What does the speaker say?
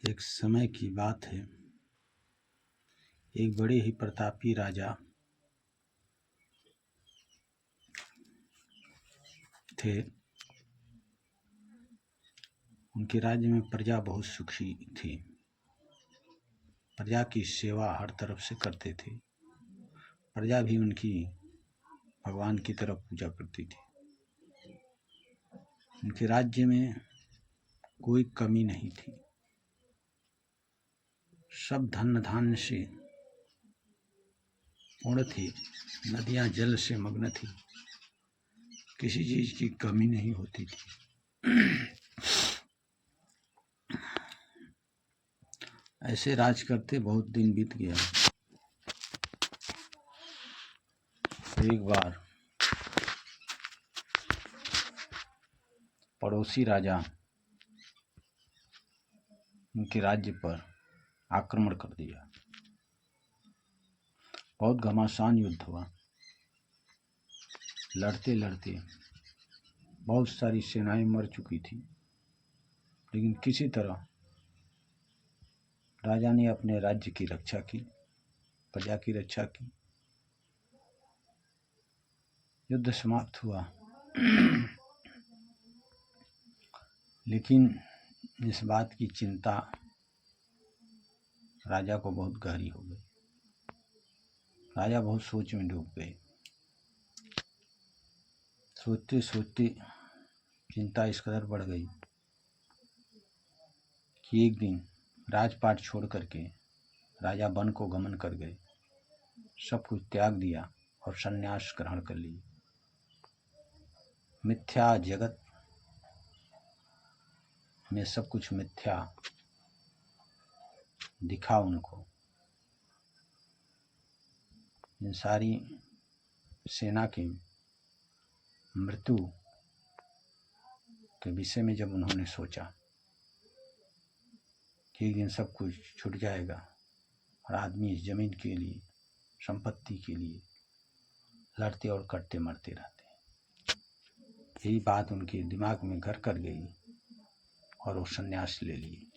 एक समय की बात है। एक बड़े ही प्रतापी राजा थे। उनके राज्य में प्रजा बहुत सुखी थी। प्रजा की सेवा हर तरफ से करते थे। प्रजा भी उनकी भगवान की तरफ पूजा करती थी। उनके राज्य में कोई कमी नहीं थी। सब धन धान्य से पूर्ण थे। नदियां जल से मग्न थी। किसी चीज की कमी नहीं होती थी। ऐसे राज करते बहुत दिन बीत गया। एक बार पड़ोसी राजा उनके राज्य पर आक्रमण कर दिया। बहुत घमासान युद्ध हुआ। लड़ते लड़ते बहुत सारी सेनाएं मर चुकी थी, लेकिन किसी तरह राजा ने अपने राज्य की रक्षा की, प्रजा की रक्षा की। युद्ध समाप्त हुआ। लेकिन इस बात की चिंता राजा को बहुत गहरी हो गई। राजा बहुत सोच में डूब गए। सोचते सोचते चिंता इस कदर बढ़ गई कि एक दिन राजपाट छोड़ करके राजा वन को गमन कर गए। सब कुछ त्याग दिया और संन्यास ग्रहण कर लिए। मिथ्या जगत में सब कुछ मिथ्या दिखा उनको। इन सारी सेना की मृत्यु के विषय में जब उन्होंने सोचा कि एक दिन सब कुछ छूट जाएगा और आदमी इस जमीन के लिए, संपत्ति के लिए लड़ते और कटते मरते रहते हैं, यही बात उनके दिमाग में घर कर गई और वो संन्यास ले लिए।